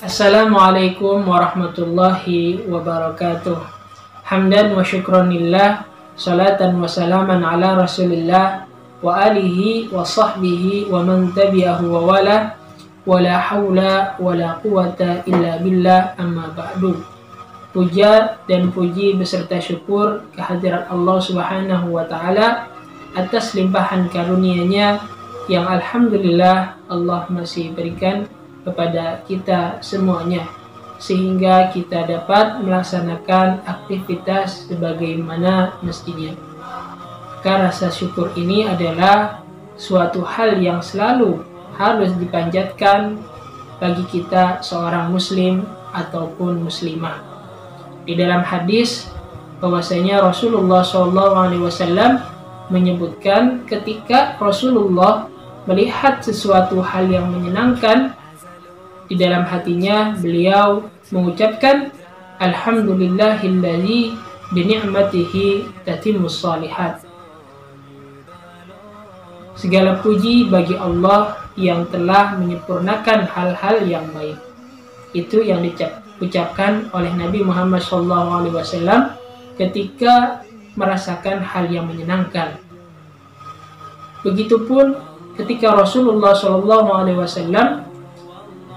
Assalamualaikum warahmatullahi wabarakatuh. Hamdan wa syukranillah, salatan wa salaman ala rasulillah wa alihi wa sahbihi wa man tabi'ahu wa wala wa la hawla wa la quwata illa billah, amma ba'du. Puja dan puji beserta syukur kehadirat Allah Subhanahu wa ta'ala atas limpahan karunia-Nya yang alhamdulillah Allah masih berikan kepada kita semuanya, sehingga kita dapat melaksanakan aktivitas sebagaimana mestinya. Maka rasa syukur ini adalah suatu hal yang selalu harus dipanjatkan bagi kita seorang muslim ataupun muslimah. Di dalam hadis bahwasanya Rasulullah SAW menyebutkan ketika Rasulullah melihat sesuatu hal yang menyenangkan, di dalam hatinya beliau mengucapkan alhamdulillahilladzi bi ni'matihi tatimmus shalihat. Segala puji bagi Allah yang telah menyempurnakan hal-hal yang baik. Itu yang diucapkan oleh Nabi Muhammad SAW ketika merasakan hal yang menyenangkan. Begitupun ketika Rasulullah SAW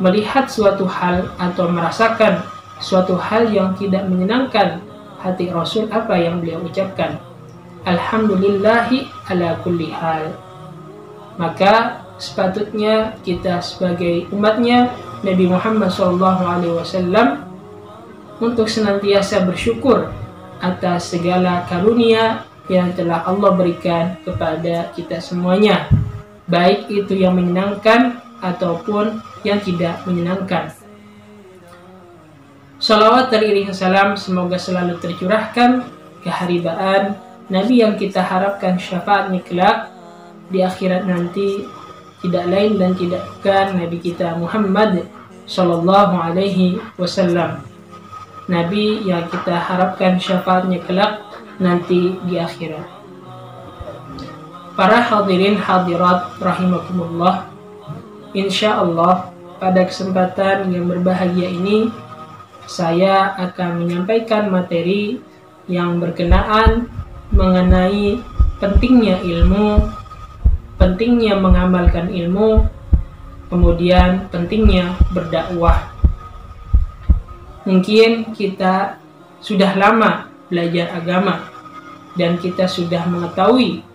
melihat suatu hal atau merasakan suatu hal yang tidak menyenangkan hati Rasul, apa yang beliau ucapkan? Alhamdulillahi ala kulli hal. Maka sepatutnya kita sebagai umatnya Nabi Muhammad SAW untuk senantiasa bersyukur atas segala karunia yang telah Allah berikan kepada kita semuanya, baik itu yang menyenangkan ataupun yang tidak menyenangkan. Salawat teriring salam semoga selalu tercurahkan keharibaan Nabi yang kita harapkan syafaatnya kelak di akhirat nanti, tidak lain dan tidak bukan Nabi kita Muhammad Sallallahu Alaihi Wasallam, Nabi yang kita harapkan syafaatnya kelak nanti di akhirat. Para hadirin hadirat rahimakumullah, insya Allah pada kesempatan yang berbahagia ini saya akan menyampaikan materi yang berkenaan mengenai pentingnya ilmu, pentingnya mengamalkan ilmu, kemudian pentingnya berdakwah. Mungkin kita sudah lama belajar agama dan kita sudah mengetahui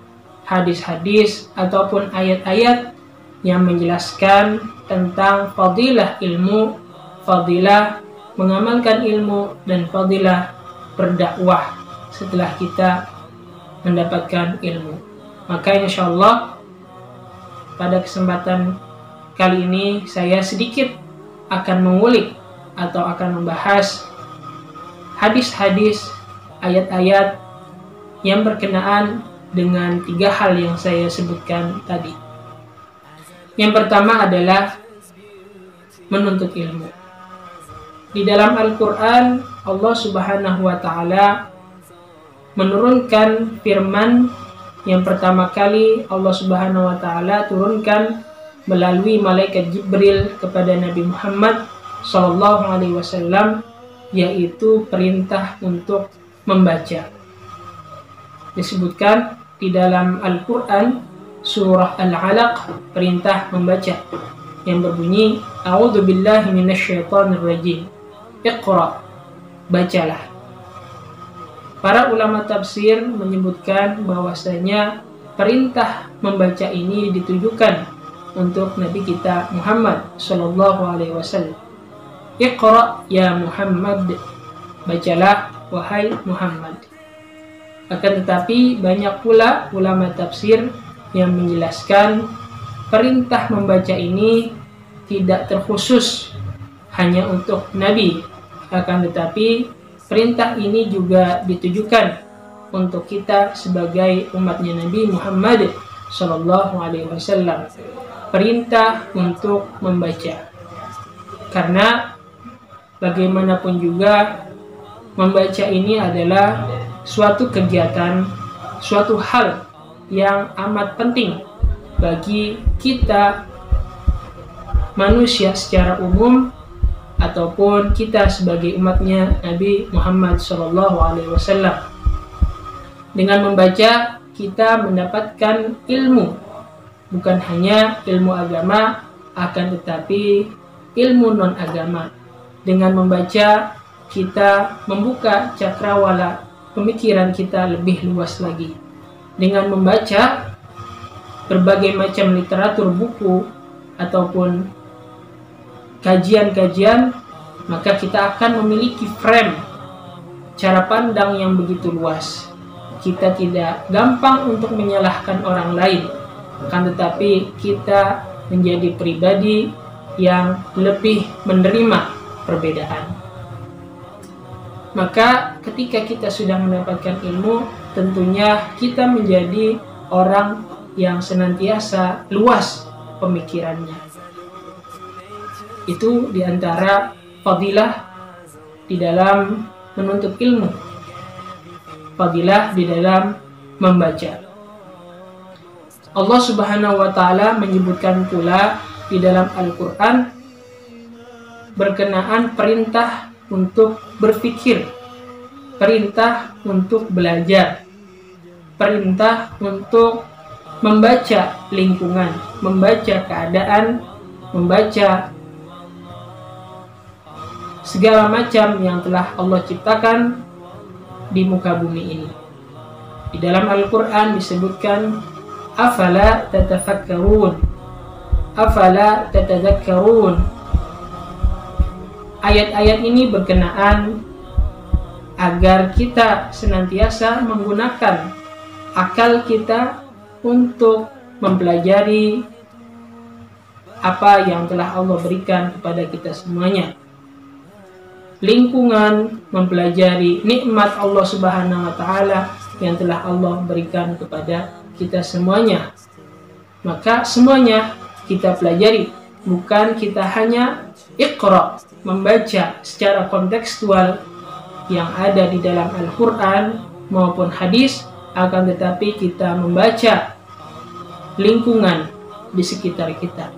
hadis-hadis ataupun ayat-ayat yang menjelaskan tentang fadilah ilmu, fadilah mengamalkan ilmu, dan fadilah berdakwah setelah kita mendapatkan ilmu. Maka insya Allah pada kesempatan kali ini saya sedikit akan mengulik atau akan membahas hadis-hadis, ayat-ayat yang berkenaan dengan tiga hal yang saya sebutkan tadi. Yang pertama adalah menuntut ilmu. Di dalam Al-Quran, Allah Subhanahu wa Ta'ala menurunkan firman yang pertama kali Allah Subhanahu wa Ta'ala turunkan melalui malaikat Jibril kepada Nabi Muhammad SAW, yaitu perintah untuk membaca. Disebutkan di dalam Al-Quran surah Al-Alaq, perintah membaca yang berbunyi a'udzubillahi minasyaitonir rajim, Iqra, bacalah. Para ulama tafsir menyebutkan bahwasanya perintah membaca ini ditujukan untuk Nabi kita Muhammad sallallahu alaihi wasallam. Iqra ya Muhammad, bacalah wahai Muhammad. Akan tetapi banyak pula ulama tafsir yang menjelaskan perintah membaca ini tidak terkhusus hanya untuk Nabi, akan tetapi perintah ini juga ditujukan untuk kita sebagai umatnya Nabi Muhammad Sallallahu Alaihi Wasallam. Perintah untuk membaca, karena bagaimanapun juga membaca ini adalah suatu kegiatan, suatu hal yang amat penting bagi kita manusia secara umum ataupun kita sebagai umatnya Nabi Muhammad SAW. Dengan membaca kita mendapatkan ilmu, bukan hanya ilmu agama, akan tetapi ilmu non-agama. Dengan membaca kita membuka cakrawala pemikiran kita lebih luas lagi. Dengan membaca berbagai macam literatur buku ataupun kajian-kajian, maka kita akan memiliki frame cara pandang yang begitu luas. Kita tidak gampang untuk menyalahkan orang lain, akan tetapi kita menjadi pribadi yang lebih menerima perbedaan. Maka ketika kita sudah mendapatkan ilmu, tentunya kita menjadi orang yang senantiasa luas pemikirannya. Itu diantara fadilah di dalam menuntut ilmu, fadilah di dalam membaca. Allah Subhanahu wa Ta'ala menyebutkan pula di dalam Al-Quran berkenaan perintah untuk berpikir, perintah untuk belajar, perintah untuk membaca lingkungan, membaca keadaan, membaca segala macam yang telah Allah ciptakan di muka bumi ini. Di dalam Al-Quran disebutkan afala tatafakkarun, afala tatadzakkarun. Ayat-ayat ini berkenaan agar kita senantiasa menggunakan akal kita untuk mempelajari apa yang telah Allah berikan kepada kita semuanya. Lingkungan, mempelajari nikmat Allah Subhanahu wa Ta'ala yang telah Allah berikan kepada kita semuanya. Maka semuanya kita pelajari, bukan kita hanya iqra, membaca secara kontekstual yang ada di dalam Al-Quran maupun hadis, akan tetapi kita membaca lingkungan di sekitar kita.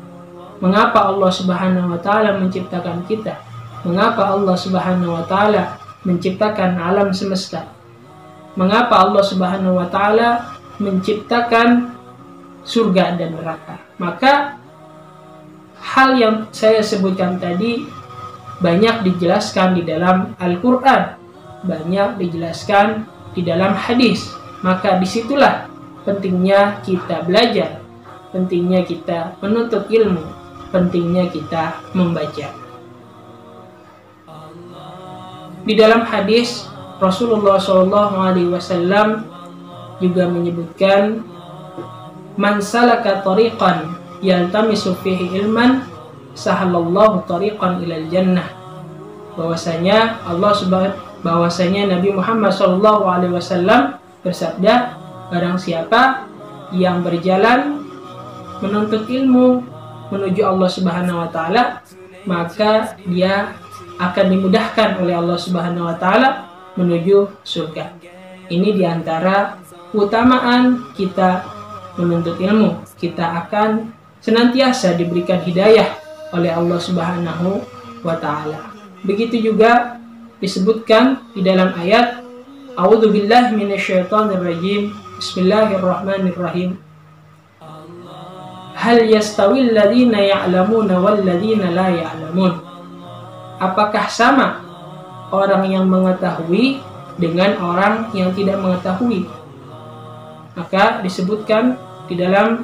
Mengapa Allah Subhanahu wa Ta'ala menciptakan kita? Mengapa Allah Subhanahu wa Ta'ala menciptakan alam semesta? Mengapa Allah Subhanahu wa Ta'ala menciptakan surga dan neraka? Maka hal yang saya sebutkan tadi banyak dijelaskan di dalam Al-Quran, banyak dijelaskan di dalam hadis. Maka disitulah pentingnya kita belajar, pentingnya kita menuntut ilmu, pentingnya kita membaca. Di dalam hadis Rasulullah SAW juga menyebutkan, man salaka tariqan yaltamisu fihi ilman sahalallahu tariqan ilal jannah. Bahwasanya Nabi Muhammad SAW bersabda, barang siapa yang berjalan menuntut ilmu menuju Allah Subhanahu wa Ta'ala, maka dia akan dimudahkan oleh Allah Subhanahu wa Ta'ala menuju surga. Ini diantara keutamaan kita menuntut ilmu. Kita akan senantiasa diberikan hidayah oleh Allah Subhanahu wa Ta'ala. Begitu juga disebutkan di dalam ayat A'udzubillahi minasyaitonirrajim. Bismillahirrahmanirrahim. Hal yastawil ladzina ya'lamuna wal ladzina la ya'lamun. Apakah sama orang yang mengetahui dengan orang yang tidak mengetahui? Maka disebutkan di dalam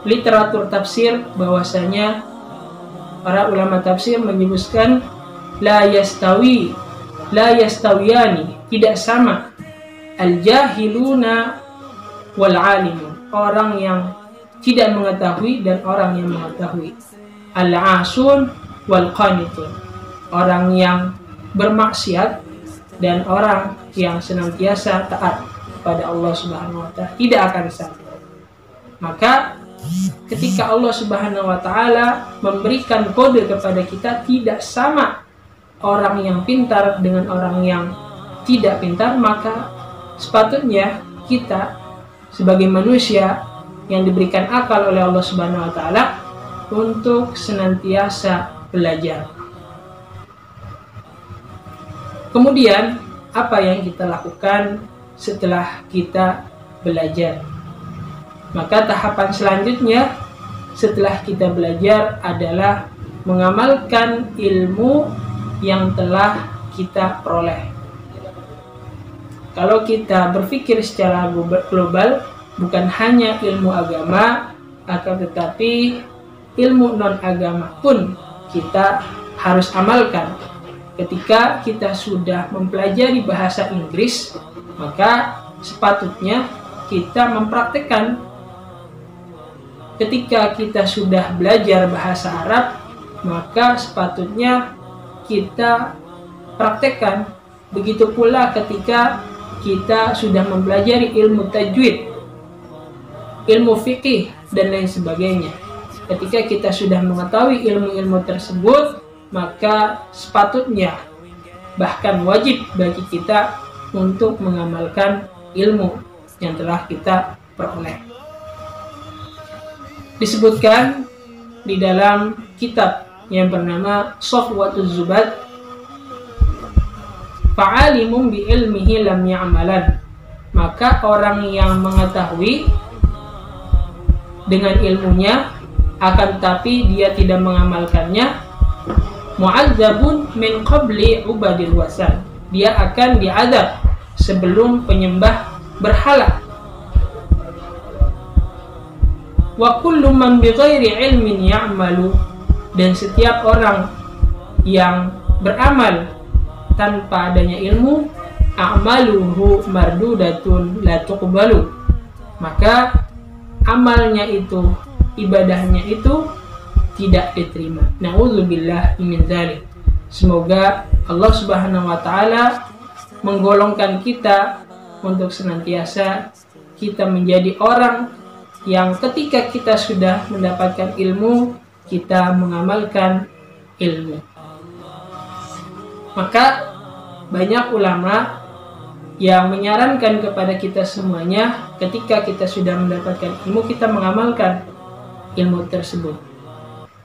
literatur tafsir bahwasanya para ulama tafsir menyebutkan la yastawiyani, tidak sama, al-jahiluna wal alimun, orang yang tidak mengetahui dan orang yang mengetahui, al-asun wal qanitun, orang yang bermaksiat dan orang yang senantiasa taat kepada Allah Subhanahu wa Ta'ala tidak akan sama. Maka ketika Allah Subhanahu wa Ta'ala memberikan kode kepada kita, tidak sama orang yang pintar dengan orang yang tidak pintar, maka sepatutnya kita sebagai manusia yang diberikan akal oleh Allah Subhanahu wa Ta'ala untuk senantiasa belajar. Kemudian, apa yang kita lakukan setelah kita belajar? Maka tahapan selanjutnya setelah kita belajar adalah mengamalkan ilmu yang telah kita peroleh. Kalau kita berpikir secara global, bukan hanya ilmu agama, akan tetapi ilmu non-agama pun kita harus amalkan. Ketika kita sudah mempelajari bahasa Inggris, maka sepatutnya kita mempraktekkan. Ketika kita sudah belajar bahasa Arab, maka sepatutnya kita praktekkan. Begitu pula ketika kita sudah mempelajari ilmu tajwid, ilmu fikih, dan lain sebagainya. Ketika kita sudah mengetahui ilmu-ilmu tersebut, maka sepatutnya, bahkan wajib bagi kita untuk mengamalkan ilmu yang telah kita peroleh. Disebutkan di dalam kitab yang bernama Safwatuz Zubat, fa'alimun bi ilmihi lam ya'malan, maka orang yang mengetahui dengan ilmunya akan tetapi dia tidak mengamalkannya, mu'adzabun min qabli ubadil wasan, dia akan diazab sebelum penyembah berhala. Wa kullu man bighairi ilmin ya'malu, dan setiap orang yang beramal tanpa adanya ilmu, a'maluhu mardudatun la tuqbalu, maka amalnya itu, ibadahnya itu tidak diterima. Na'udzubillah min dzalik. Semoga Allah Subhanahu wa taala menggolongkan kita untuk senantiasa kita menjadi orang yang ketika kita sudah mendapatkan ilmu, kita mengamalkan ilmu. Maka banyak ulama yang menyarankan kepada kita semuanya, ketika kita sudah mendapatkan ilmu, kita mengamalkan ilmu tersebut.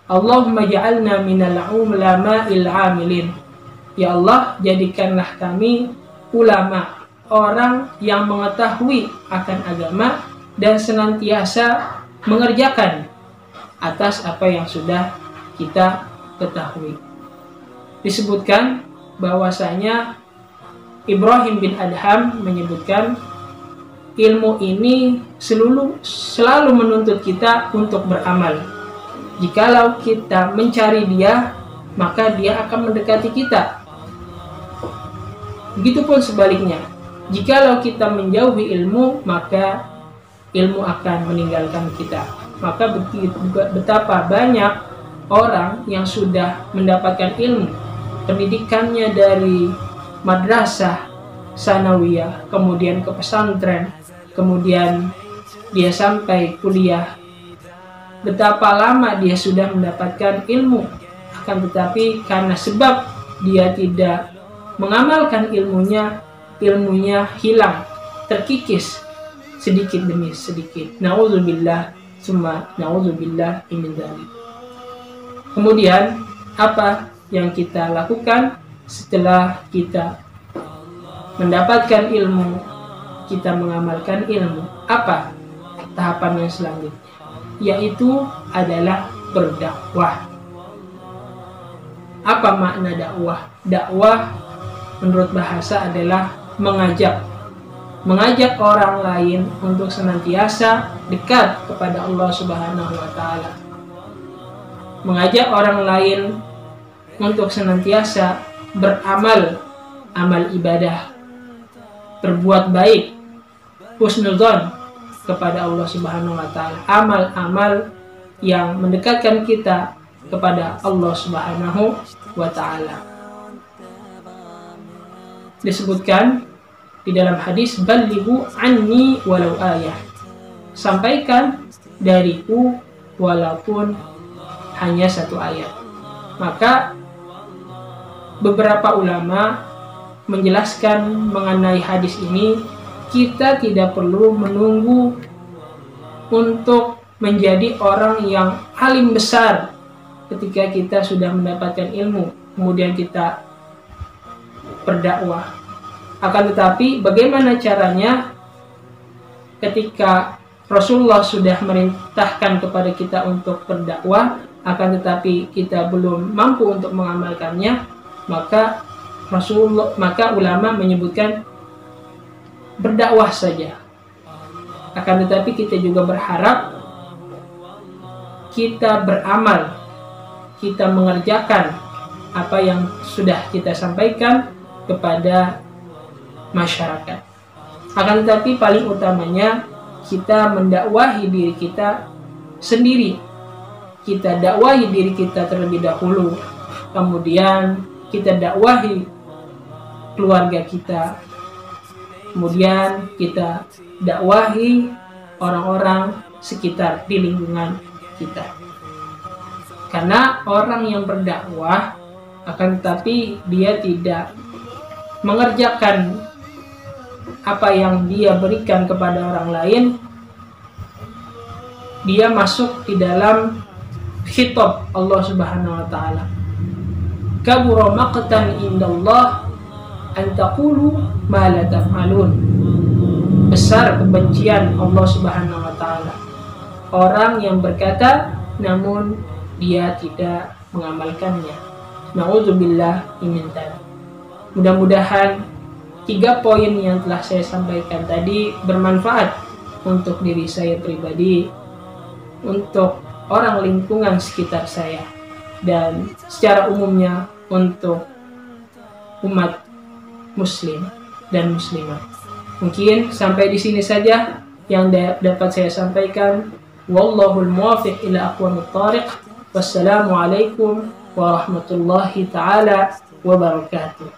Allahumma ja'alna minal ulama'il amilin. Ya Allah, jadikanlah kami ulama, orang yang mengetahui akan agama dan senantiasa mengerjakan atas apa yang sudah kita ketahui. Disebutkan bahwasanya Ibrahim bin Adham menyebutkan ilmu ini selalu menuntut kita untuk beramal. Jikalau kita mencari dia, maka dia akan mendekati kita. Begitupun sebaliknya, jikalau kita menjauhi ilmu, maka ilmu akan meninggalkan kita. Maka betapa banyak orang yang sudah mendapatkan ilmu, pendidikannya dari madrasah, sanawiyah, kemudian ke pesantren, kemudian dia sampai kuliah. Betapa lama dia sudah mendapatkan ilmu, akan tetapi karena sebab dia tidak mengamalkan ilmunya, ilmunya hilang, terkikis sedikit demi sedikit. Na'udzubillah, summa na'udzubillah min dzalik. Kemudian apa yang kita lakukan setelah kita mendapatkan ilmu, kita mengamalkan ilmu? Apa tahapan yang selanjutnya? Yaitu adalah berdakwah. Apa makna dakwah? Dakwah menurut bahasa adalah mengajak orang lain untuk senantiasa dekat kepada Allah Subhanahu wa taala. Mengajak orang lain untuk senantiasa beramal, amal ibadah, berbuat baik, husnudzon kepada Allah Subhanahu wa taala, amal-amal yang mendekatkan kita kepada Allah Subhanahu wa taala. Disebutkan di dalam hadis, ballighu anni walau ayah, sampaikan dariku walaupun hanya satu ayat. Maka beberapa ulama menjelaskan mengenai hadis ini, kita tidak perlu menunggu untuk menjadi orang yang alim besar ketika kita sudah mendapatkan ilmu, kemudian kita berdakwah. Akan tetapi bagaimana caranya ketika Rasulullah sudah merintahkan kepada kita untuk berdakwah, akan tetapi kita belum mampu untuk mengamalkannya, maka ulama menyebutkan berdakwah saja. Akan tetapi kita juga berharap kita beramal, kita mengerjakan apa yang sudah kita sampaikan kepada masyarakat. Akan tetapi paling utamanya kita mendakwahi diri kita sendiri. Kita dakwahi diri kita terlebih dahulu, kemudian kita dakwahi keluarga kita, kemudian kita dakwahi orang-orang sekitar di lingkungan kita. Karena orang yang berdakwah akan tetapi dia tidak mengerjakan apa yang dia berikan kepada orang lain, dia masuk di dalam khitab Allah Subhanahu wa taala. Kabura maqtan indallah an taqulu ma la taf'alun. Besar kebencian Allah Subhanahu wa taala orang yang berkata namun dia tidak mengamalkannya. Na'udzubillah min dzalik. Mudah-mudahan 3 poin yang telah saya sampaikan tadi bermanfaat untuk diri saya pribadi, untuk orang lingkungan sekitar saya, dan secara umumnya untuk umat muslim dan muslimat. Mungkin sampai di sini saja yang dapat saya sampaikan. Wallahul muwaffiq ila aqwamit thariq. Wassalamualaikum warahmatullahi taala wabarakatuh.